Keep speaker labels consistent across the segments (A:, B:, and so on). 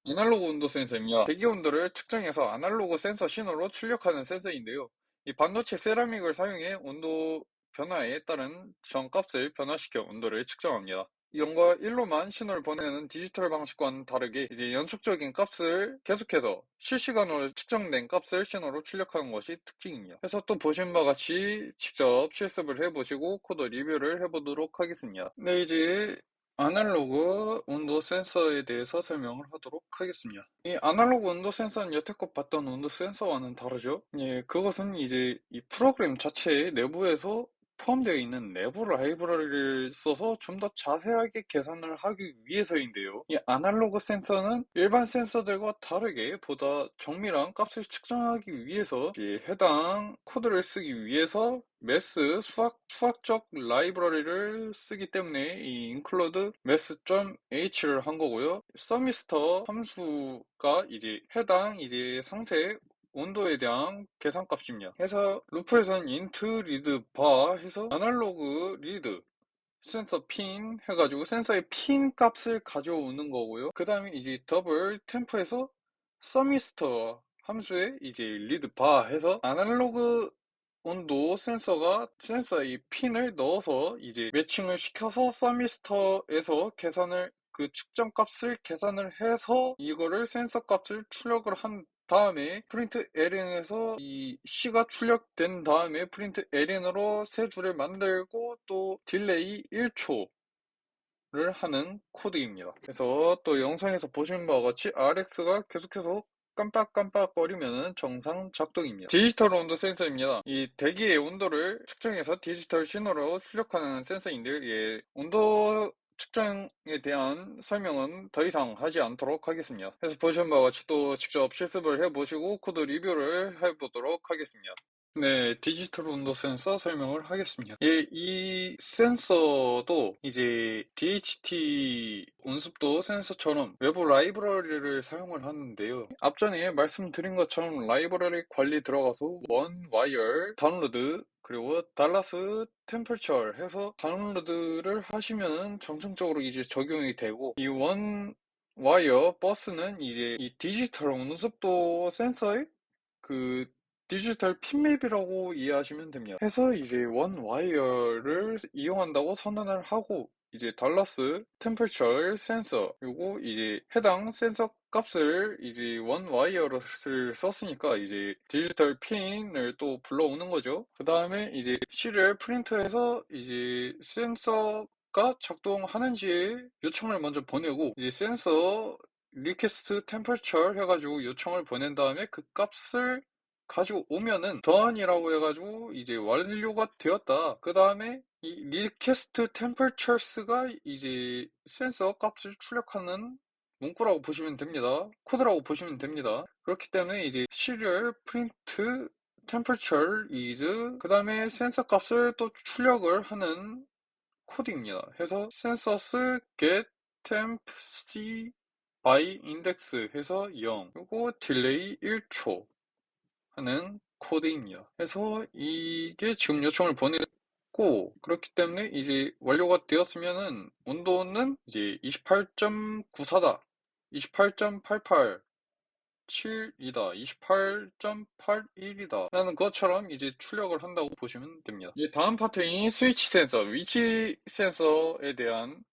A: 아날로그 온도 센서입니다. 대기 온도를 측정해서 아날로그 센서 신호로 출력하는 센서인데요. 이 반도체 세라믹을 사용해 온도 변화에 따른 전값을 변화시켜 온도를 측정합니다. 0과 1로만 신호를 보내는 디지털 방식과는 다르게 이제 연속적인 값을 계속해서 실시간으로 측정된 값을 신호로 출력하는 것이 특징입니다. 그래서 또 보신 바와 같이 직접 실습을 해보시고 코드 리뷰를 해보도록 하겠습니다. 네, 이제 아날로그 온도 센서에 대해서 설명을 하도록 하겠습니다. 이 아날로그 온도 센서는 여태껏 봤던 온도 센서와는 다르죠. 예, 그것은 이제 이 프로그램 자체의 내부에서 포함되어 있는 내부 라이브러리를 써서 좀 더 자세하게 계산을 하기 위해서인데요. 이 아날로그 센서는 일반 센서들과 다르게 보다 정밀한 값을 측정하기 위해서 해당 코드를 쓰기 위해서 매스 수학적 라이브러리를 쓰기 때문에 이 include math.h를 한 거고요. 서미스터 함수가 이제 해당 상세 온도에 대한 계산값입니다. 해서 루프에서는 int read bar 해서 아날로그 read 센서 핀 해가지고 센서의 핀 값을 가져오는 거고요. 그 다음에 이제 더블 템프에서 서미스터 함수에 이제 read bar 해서 아날로그 온도 센서의 핀을 넣어서 이제 매칭을 시켜서 서미스터에서 그 측정 값을 계산을 해서 이거를 센서 값을 출력을 한 다음에 프린트LN에서 이 C가 출력된 다음에 프린트LN으로 세 줄을 만들고 또 딜레이 1초를 하는 코드입니다. 그래서 또 영상에서 보신 바와 같이 RX가 계속해서 깜빡깜빡거리면 정상 작동입니다. 디지털 온도 센서입니다. 이 대기의 온도를 측정해서 디지털 신호로 출력하는 센서인데 온도 측정에 대한 설명은 더 이상 하지 않도록 하겠습니다. 그래서 보신 바와 같이 또 직접 실습을 해보시고 코드 리뷰를 해보도록 하겠습니다. 네, 디지털 온도 센서 설명을 하겠습니다. 이 센서도 이제 DHT 온습도 센서처럼 외부 라이브러리를 사용을 하는데요. 앞전에 말씀드린 것처럼 라이브러리 관리 들어가서 원 와이어 다운로드 그리고 달라스 템퍼처 해서 다운로드를 하시면 정상적으로 이제 적용이 되고 이 원 와이어 버스는 이제 이 디지털 온습도 센서의 그 디지털 핀맵이라고 이해하시면 됩니다. 해서 이제 원 와이어를 이용한다고 선언을 하고 이제 달라스 템퍼처 센서 그리고 이제 해당 센서 값을 이제 원 와이어를 썼으니까 이제 디지털 핀을 또 불러오는 거죠. 그 다음에 이제 C를 프린트해서 이제 센서가 작동하는지 요청을 먼저 보내고 이제 센서 리퀘스트 템퍼처 해가지고 요청을 보낸 다음에 그 값을 가지고 오면은 done이라고 해가지고 이제 완료가 되었다. 그 다음에 이 request temperatures가 이제 센서 값을 출력하는 문구라고 보시면 됩니다. 코드라고 보시면 됩니다. 그렇기 때문에 이제 serial print temperature is 그 다음에 센서 값을 또 출력을 하는 코드입니다. 해서 census get temp c by index 해서 0 그리고 딜레이 1초 하는 코드입니다. 그래서 이게 지금 요청을 보냈고 그렇기 때문에 이제 완료가 되었으면은 온도는 이제 28.94다. 28.88 7이다, 28.81이다 라는 것처럼 이제 출력을 한다고 보시면 됩니다. 이제 다음 파트인 스위치 센서, 위치 센서에 대한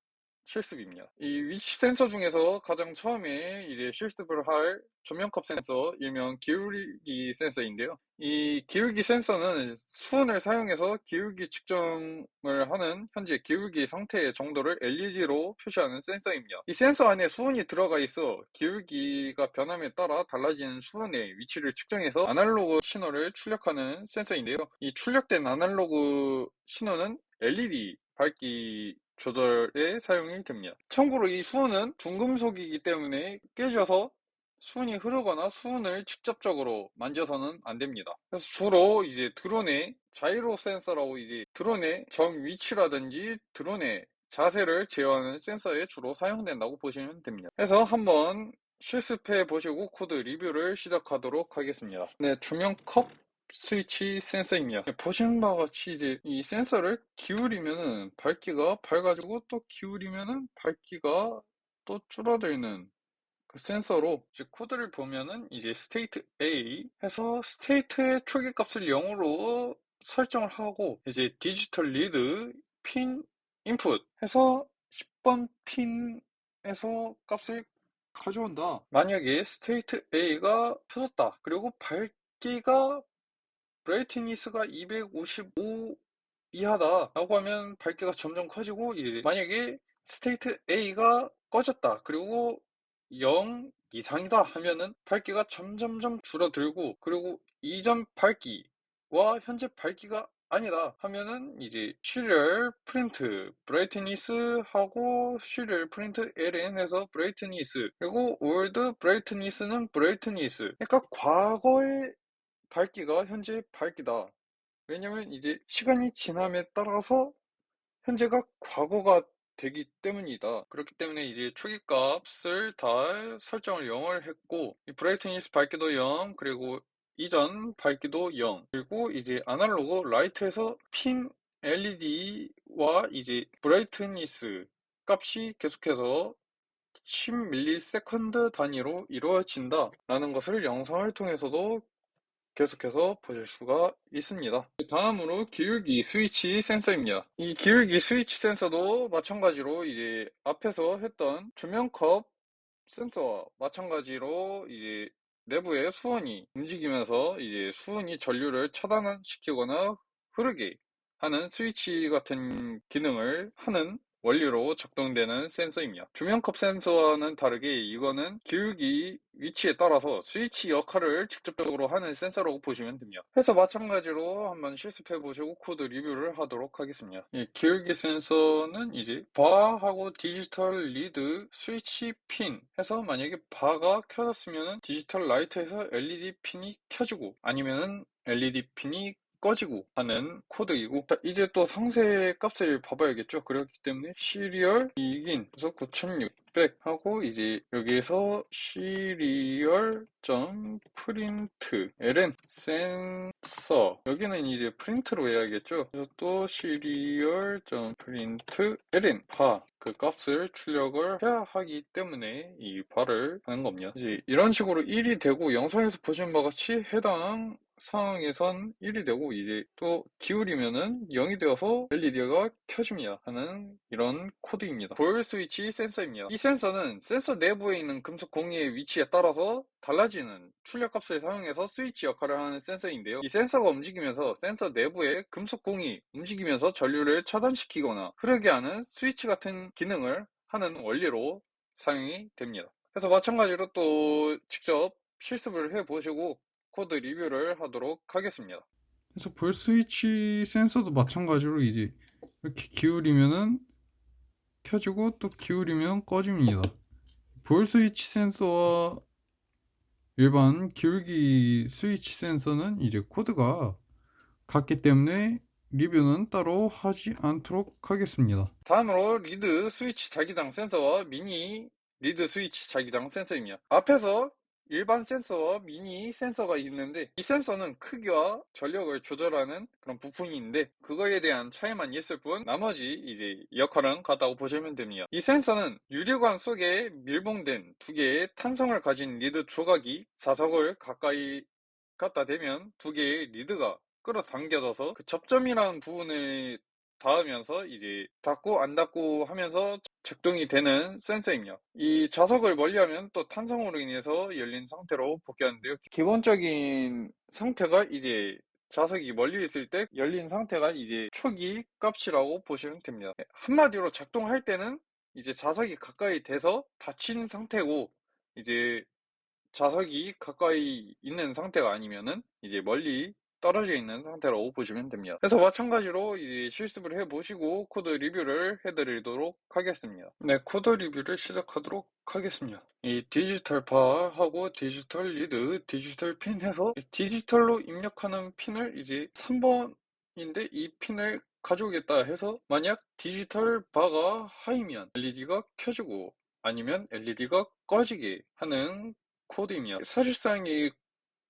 A: 실습입니다. 이 위치 센서 중에서 가장 처음에 이제 실습을 할 조명컵 센서, 일명 기울기 센서인데요. 이 기울기 센서는 수온을 사용해서 기울기 측정을 하는 현재 기울기 상태의 정도를 LED로 표시하는 센서입니다. 이 센서 안에 수온이 들어가 있어 기울기가 변함에 따라 달라지는 수온의 위치를 측정해서 아날로그 신호를 출력하는 센서인데요. 이 출력된 아날로그 신호는 LED 밝기 조절에 사용이 됩니다. 참고로 이 수은은 중금속이기 때문에 깨져서 수은이 흐르거나 수은을 직접적으로 만져서는 안 됩니다. 그래서 주로 이제 드론의 자이로 센서라고 이제 드론의 정 위치라든지 드론의 자세를 제어하는 센서에 주로 사용된다고 보시면 됩니다. 그래서 한번 실습해 보시고 코드 리뷰를 시작하도록 하겠습니다. 네, 조명 컵 스위치 센서입니다. 보시는 바와 같이 이제 이 센서를 기울이면은 밝기가 밝아지고 또 기울이면은 밝기가 또 줄어들는 그 센서로 이제 코드를 보면은 이제 스테이트 A 해서 스테이트의 초기 값을 0으로 설정을 하고 이제 디지털 리드 핀 인풋 해서 10번 핀에서 값을 가져온다. 만약에 스테이트 A가 켜졌다. 그리고 밝기가 브라이트니스가 255 이하다 라고 하면 밝기가 점점 커지고 만약에 스테이트 A가 꺼졌다 그리고 0 이상이다 하면은 밝기가 점점점 줄어들고 그리고 이전 밝기와 현재 밝기가 아니다 하면은 이제 시리얼 프린트 브라이트니스 하고 시리얼 프린트 ln 해서 브라이트니스 그리고 올드 브라이트니스는 브라이트니스 그러니까 과거의 밝기가 현재 밝기다. 왜냐면 이제 시간이 지남에 따라서 현재가 과거가 되기 때문이다. 그렇기 때문에 이제 초기값을 다 설정을 0을 했고 이 브라이트니스 밝기도 0 그리고 이전 밝기도 0 그리고 이제 아날로그 라이트에서 핀 LED와 이제 브라이트니스 값이 계속해서 10ms 단위로 이루어진다 라는 것을 영상을 통해서도 계속해서 보실 수가 있습니다. 다음으로 기울기 스위치 센서입니다. 이 기울기 스위치 센서도 마찬가지로 이제 앞에서 했던 조명컵 센서와 마찬가지로 이제 내부의 수온이 움직이면서 이제 수온이 전류를 차단시키거나 흐르게 하는 스위치 같은 기능을 하는 원리로 작동되는 센서입니다. 조명컵 센서와는 다르게 이거는 기울기 위치에 따라서 스위치 역할을 직접적으로 하는 센서라고 보시면 됩니다. 그래서 마찬가지로 한번 실습해 보시고 코드 리뷰를 하도록 하겠습니다. 이 기울기 센서는 이제 바하고 디지털 리드 스위치 핀 해서 만약에 바가 켜졌으면 디지털 라이트에서 LED 핀이 켜지고 아니면은 LED 핀이 꺼지고 하는 코드이고 자, 이제 또 상세 값을 봐봐야겠죠. 그렇기 때문에 시리얼 이긴 그래서 9600 하고 이제 여기에서 시리얼 점 프린트 ln 센서 여기는 이제 프린트로 해야겠죠. 그래서 또 시리얼 점 프린트 ln 바 그 값을 출력을 해야 하기 때문에 이 바를 하는 겁니다. 이제 이런 식으로 1이 되고 영상에서 보신 바와 같이 해당 상황에선 1이 되고 이제 또 기울이면은 0이 되어서 LED가 켜집니다 하는 이런 코드입니다. 보일 스위치 센서입니다. 이 센서는 센서 내부에 있는 금속 공이의 위치에 따라서 달라지는 출력값을 사용해서 스위치 역할을 하는 센서인데요. 이 센서가 움직이면서 센서 내부의 금속 공이 움직이면서 전류를 차단시키거나 흐르게 하는 스위치 같은 기능을 하는 원리로 사용이 됩니다. 그래서 마찬가지로 또 직접 실습을 해보시고 코드 리뷰를 하도록 하겠습니다. 그래서 볼 스위치 센서도 마찬가지로 이제 이렇게 기울이면은 켜지고 또 기울이면 꺼집니다. 볼 스위치 센서와 일반 기울기 스위치 센서는 이제 코드가 같기 때문에 리뷰는 따로 하지 않도록 하겠습니다. 다음으로 리드 스위치 자기장 센서와 미니 리드 스위치 자기장 센서입니다. 앞에서 일반 센서와 미니 센서가 있는데 이 센서는 크기와 전력을 조절하는 그런 부품인데 그거에 대한 차이만 있을 뿐 나머지 이제 역할은 같다고 보시면 됩니다. 이 센서는 유리관 속에 밀봉된 두 개의 탄성을 가진 리드 조각이 자석을 가까이 갖다 대면 두 개의 리드가 끌어당겨져서 그 접점이라는 부분을 닿으면서 이제 닫고 안 닫고 하면서 작동이 되는 센서입니다. 이 자석을 멀리하면 또 탄성으로 인해서 열린 상태로 복귀하는데요. 기본적인 상태가 이제 자석이 멀리 있을 때 열린 상태가 이제 초기 값이라고 보시면 됩니다. 한마디로 작동할 때는 이제 자석이 가까이 돼서 닫힌 상태고 이제 자석이 가까이 있는 상태가 아니면은 이제 멀리 떨어져 있는 상태라고 보시면 됩니다. 그래서 마찬가지로 이제 실습을 해보시고 코드 리뷰를 해드리도록 하겠습니다. 네, 코드 리뷰를 시작하도록 하겠습니다. 이 디지털 바하고 디지털 리드, 디지털 핀 해서 디지털로 입력하는 핀을 이제 3번인데 이 핀을 가져오겠다 해서 만약 디지털 바가 하이면 LED가 켜지고 아니면 LED가 꺼지게 하는 코드입니다. 사실상 이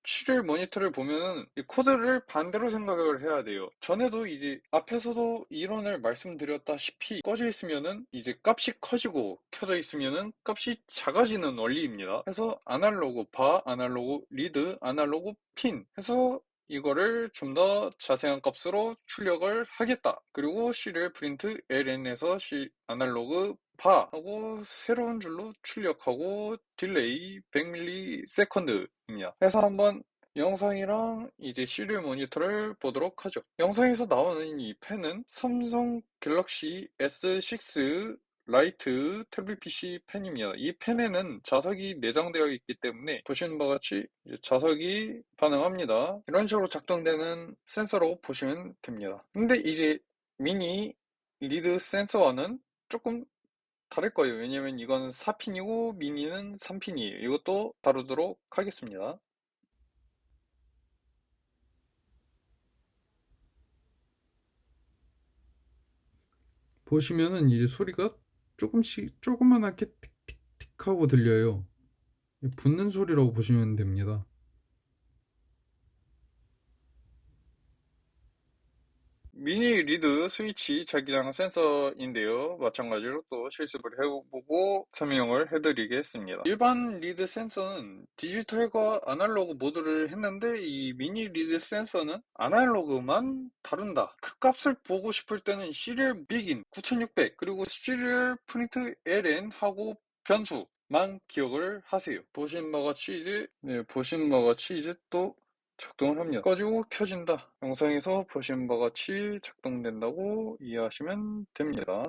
A: 시리얼 모니터를 보면은 이 코드를 반대로 생각을 해야 돼요. 전에도 이제 앞에서도 이론을 말씀드렸다시피 꺼져 있으면은 이제 값이 커지고 켜져 있으면은 값이 작아지는 원리입니다. 그래서 아날로그 바, 아날로그 리드, 아날로그 핀 해서 이거를 좀 더 자세한 값으로 출력을 하겠다. 그리고 시리얼 프린트 ln에서 아날로그 바 하고 새로운 줄로 출력하고 딜레이 100ms입니다. 그래서 한번 영상이랑 이제 시리얼 모니터를 보도록 하죠. 영상에서 나오는 이 펜은 삼성 갤럭시 S6 라이트 태블릿 PC 펜입니다. 이 펜에는 자석이 내장되어 있기 때문에 보시는 바와 같이 이제 자석이 반응합니다. 이런 식으로 작동되는 센서로 보시면 됩니다. 근데 이제 미니 리드 센서와는 조금 다를 거예요. 왜냐면 이건 4핀이고 미니는 3핀이에요. 이것도 다루도록 하겠습니다. 보시면은 이제 소리가 조금씩 조그만하게 틱틱틱 하고 들려요. 붙는 소리라고 보시면 됩니다. 미니 리드 스위치 자기장 센서인데요. 마찬가지로 또 실습을 해보고 설명을 해드리겠습니다. 일반 리드 센서는 디지털과 아날로그 모두를 했는데 이 미니 리드 센서는 아날로그만 다룬다. 그 값을 보고 싶을 때는 시리얼 빅인 9600 그리고 시리얼 프린트 ln 하고 변수만 기억을 하세요. 보신 바와 같이 이제 또 작동을 합니다. 꺼지고 켜진다. 영상에서 보신 바와 같이 작동된다고 이해하시면 됩니다.